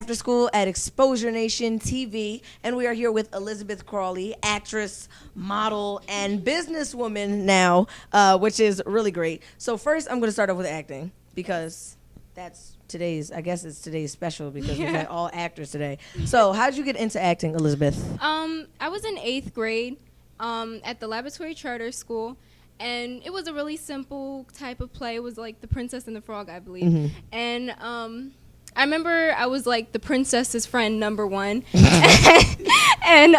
After School at Exposure Nation TV, and we are here with Elizabeth Crawley, actress, model, and businesswoman now, which is really great. So first, I'm going to start off with acting because that's I guess it's today's special because we've had all actors today. So how'd you get into acting, Elizabeth? I was in 8th grade at the Laboratory Charter School, and it was a really simple type of play. It was like The Princess and the Frog, I believe. Mm-hmm. And I remember I was like the princess's friend number 1. And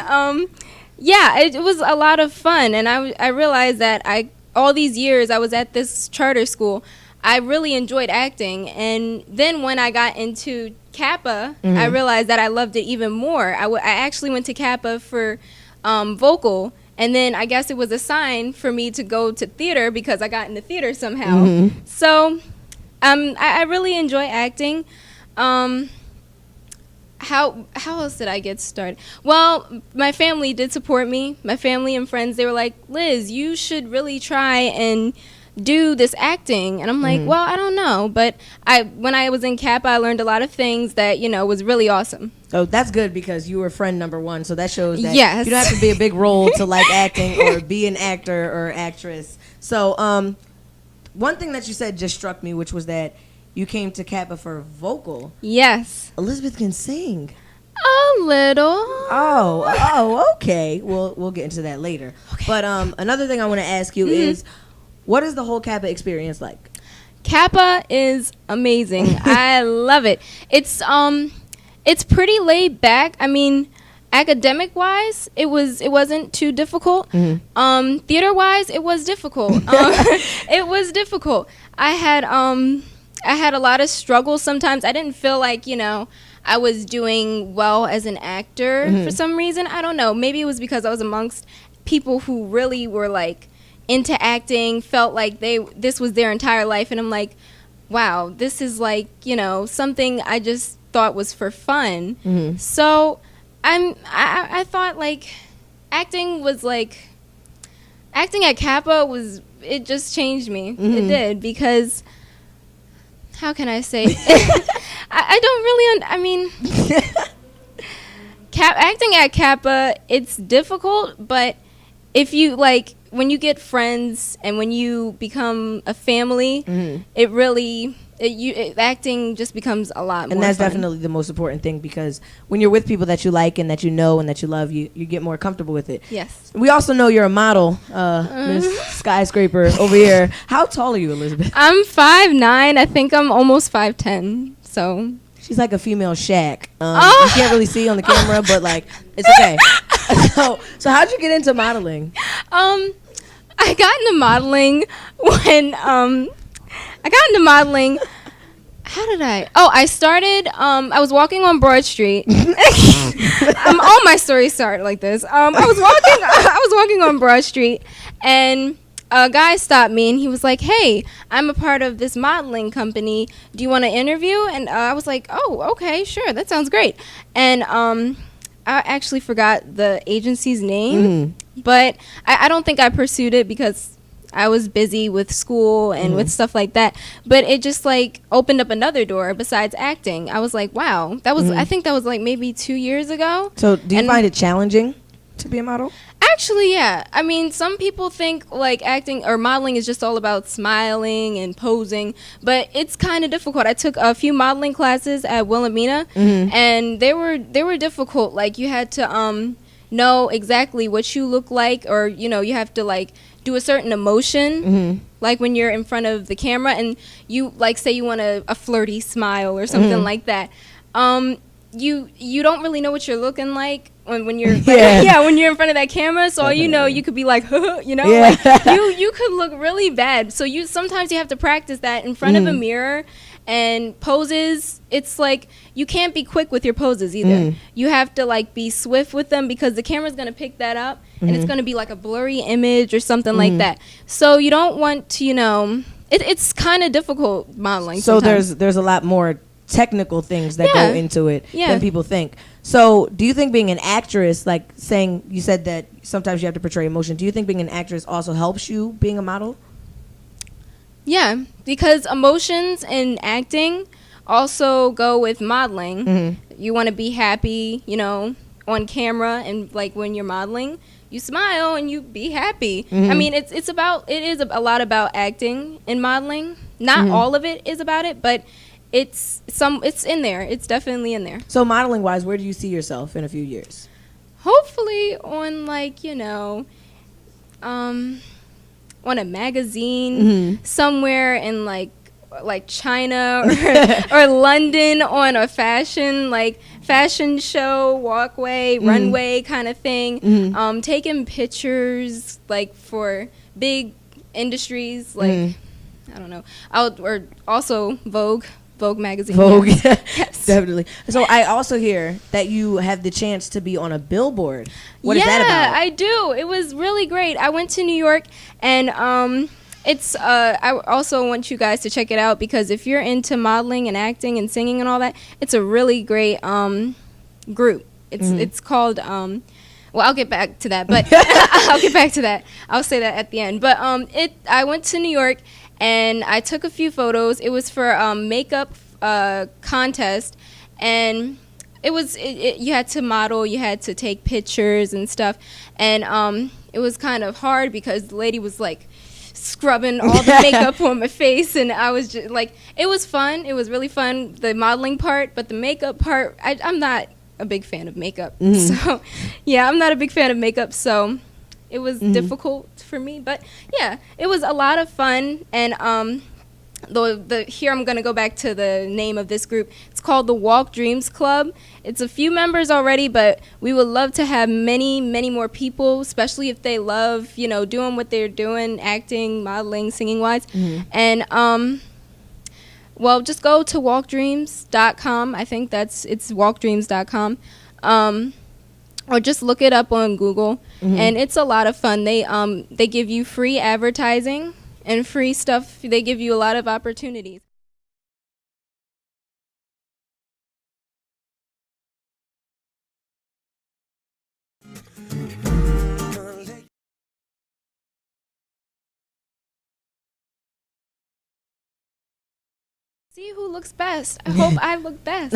yeah, it was a lot of fun. And I realized that all these years I was at this charter school, I really enjoyed acting. And then when I got into Kappa, I realized that I loved it even more. I actually went to Kappa for vocal, and then I guess it was a sign for me to go to theater because I got into theater somehow. So I really enjoy acting. How else did I get started? Well, my family did support me. My family and friends, they were like, Liz, you should really try and do this acting. And I'm like, well, I don't know. But when I was in Kappa, I learned a lot of things that, was really awesome. Oh, that's good because you were friend number 1. So that shows that you don't have to be a big role to like acting or be an actor or actress. So one thing that you said just struck me, which was that you came to Kappa for vocal. Yes. Elizabeth can sing. A little. Oh, okay. We'll get into that later. Okay. But another thing I want to ask you is, what is the whole Kappa experience like? Kappa is amazing. I love it. It's pretty laid back. I mean, academic wise, it wasn't too difficult. Theater wise, it was difficult. It was difficult. I had a lot of struggles sometimes. I didn't feel like, I was doing well as an actor for some reason. I don't know. Maybe it was because I was amongst people who really were like into acting, felt like this was their entire life, and I'm like, wow, this is like, something I just thought was for fun. So I thought like acting at Kappa it just changed me. It did, because how can I say? I don't really, I mean, acting at Kappa, it's difficult, but if you like, when you get friends and when you become a family, it really, acting just becomes a lot more And that's fun. Definitely the most important thing, because when you're with people that you like and that you know and that you love, you get more comfortable with it. Yes. We also know you're a model, Miss Skyscraper over here. How tall are you, Elizabeth? I'm 5'9". I think I'm almost 5'10". So she's like a female Shaq. You can't really see on the camera, but like it's okay. So how'd you get into modeling? I got into modeling when how did I? Oh, I started. I was walking on Broad Street. All my stories start like this. I was walking on Broad Street, and a guy stopped me, and he was like, "Hey, I'm a part of this modeling company. Do you want to interview?" And I was like, "Oh, okay, sure, that sounds great." And I actually forgot the agency's name, but I don't think I pursued it because I was busy with school and with stuff like that. But it just like opened up another door besides acting. I was like, wow, that was I think that was like maybe 2 years ago. So do you find it challenging to be a model? Actually, yeah. I mean, some people think like acting or modeling is just all about smiling and posing, but it's kind of difficult. I took a few modeling classes at Wilhelmina, and they were difficult. Like you had to know exactly what you look like, or you have to like do a certain emotion, like when you're in front of the camera, and you like say you want a flirty smile or something like that. You don't really know what you're looking like when you're when you're in front of that camera. So you could be like like you could look really bad. So sometimes you have to practice that in front of a mirror. And poses, it's like you can't be quick with your poses either. You have to like be swift with them because the camera's gonna pick that up, and it's gonna be like a blurry image or something like that. So you don't want to, it's kind of difficult modeling. So sometimes. there's a lot more technical things that go into it than people think. So do you think being an actress, like you said that sometimes you have to portray emotion, do you think being an actress also helps you being a model? Yeah, because emotions in acting also go with modeling. You want to be happy, you know, on camera, and like when you're modeling, you smile and you be happy. I mean, it is a lot about acting and modeling. Not all of it is about it, but it's in there. It's definitely in there. So modeling wise, where do you see yourself in a few years? Hopefully on, like, you know, on a magazine somewhere in like China or London, on a fashion show, walkway, runway kind of thing. Taking pictures like for big industries, like I don't know. Or also Vogue magazine. Vogue, yes. Definitely. So I also hear that you have the chance to be on a billboard. What is that about? Yeah, I do. It was really great. I went to New York, and I also want you guys to check it out, because if you're into modeling and acting and singing and all that, it's a really great group. It's called well, I'll get back to that, but I'll get back to that. I'll say that at the end. But I went to New York and I took a few photos. It was for a makeup contest, and you had to model, you had to take pictures and stuff, and it was kind of hard because the lady was like scrubbing all the makeup on my face, and I was just like, it was fun. It was really fun, the modeling part, but the makeup part, I'm not a big fan of makeup. So yeah, I'm not a big fan of makeup, so it was difficult for me. But yeah, it was a lot of fun. And here I'm gonna go back to the name of this group. It's called the Walk Dreams Club. It's a few members already, but we would love to have many more people, especially if they love, you know, doing what they're doing, acting, modeling, singing wise. And well, just go to walkdreams.com. I think it's walkdreams.com. Or just look it up on Google, and it's a lot of fun. They give you free advertising and free stuff. They give you a lot of opportunities. See who looks best. I hope I look best.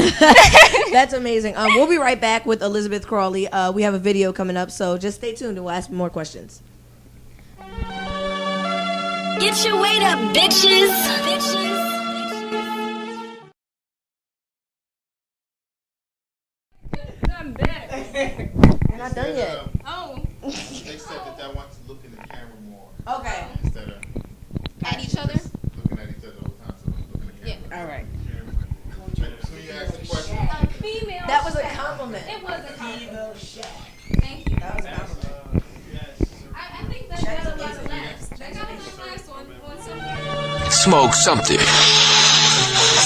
That's amazing. We'll be right back with Elizabeth Crawley. We have a video coming up, so just stay tuned and we'll ask more questions. Get your weight up, bitches. I'm back. We're not done yet. Oh. They said that wants to look in the camera more. Okay. Instead of At each other? looking at each other all the time, so look in the camera. Yeah. All right. So you ask the question. Female. That was a chef. compliment. It was a compliment. Female chef. Thank you. That was a compliment. I think that got a lot of laughs. That got a lot of laughs on something. Smoke something.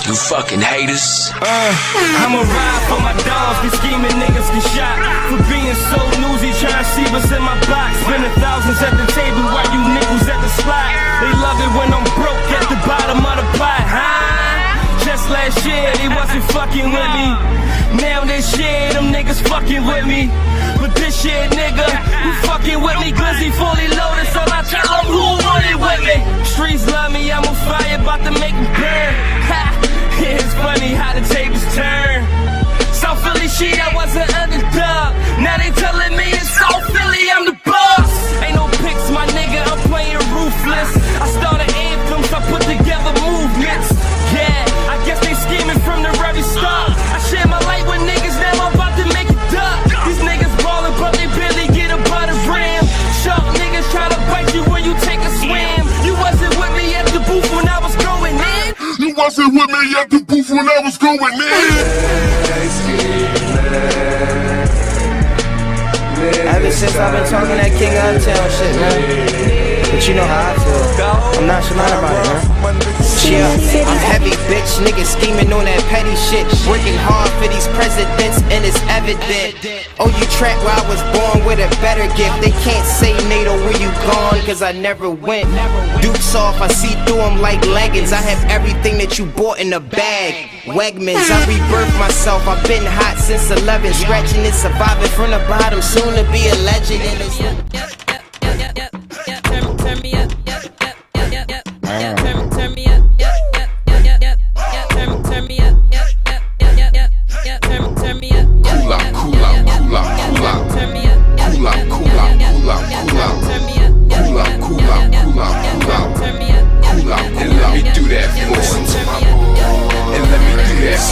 You fucking haters. I'ma ride for my dogs, these scheming niggas get shot for being so newsy, trying to see what's in my box. Spending thousands at the table while you nickels at the slot. They love it when I'm broke at the bottom of the pot, huh? Just last year they wasn't fucking with me. Now this year them niggas fucking with me. But this year, nigga, who fucking with me? Glizzy fully loaded, so I tell them who want it with me. Streets love me, I'm on fire, about to make them burn. Ha! It's funny how the tables turn. South Philly shit, I was an underdog. Now they telling me in South Philly I'm the boss. Ain't no pics, my nigga, I'm playing ruthless. I started anthems, I put together movements. Yeah, I guess they scheming from the very start. I share my light with niggas, now I'm about to make it duck. These niggas ballin', but they barely get above the rim. Sharp niggas try to bite you when you take a swim. You wasn't with me at the booth when I was going in. You wasn't with me at the booth when I was going in. Ever since I've been talking that King Uptown shit, man. But you know how I feel. I'm nonchalant about it, man. Yeah, I'm heavy, bitch. Niggas scheming on that petty shit. Working hard for these presidents, and it's evident. Oh, you trapped where I was born with a better gift. They can't say, NATO, where you gone? Cause I never went. Dukes off, I see through them like leggings. I have everything that you bought in a bag. Wegmans, I rebirthed myself. I've been hot since 11. Scratching and surviving from the bottom. Soon to be a legend. Turn me up. Turn me up.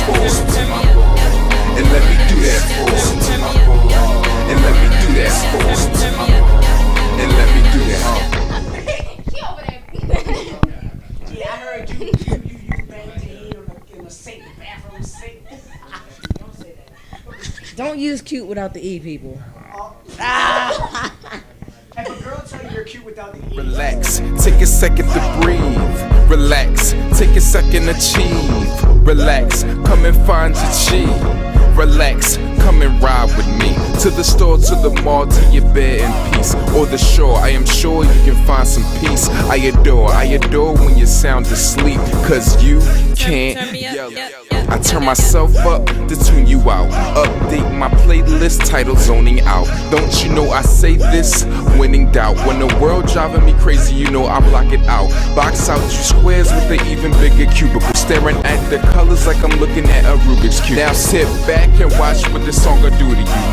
for and let me do that for and let me do that for and let me do that. Yeah, I heard you banged your head in the sink, bathroom sink. Don't say that. Don't use cute without the E, people. If a girl tell you you're cute without the E. Relax, take a second to breathe. Relax, take a second to achieve. Relax, come and find your cheese. Relax, come and ride with me to the store, to the mall, to your bed in peace, or the shore. I am sure you can find some peace. I adore when you're sound asleep, cause you can't yell. I turn myself up to tune you out. Update my playlist title, zoning out. Don't you know I say this when in doubt? When the world driving me crazy, you know I block it out. Box out you squares with an even bigger cubicle, staring at the colors like I'm looking at a Rubik's Cube. Now sit back and watch what this song will do to you.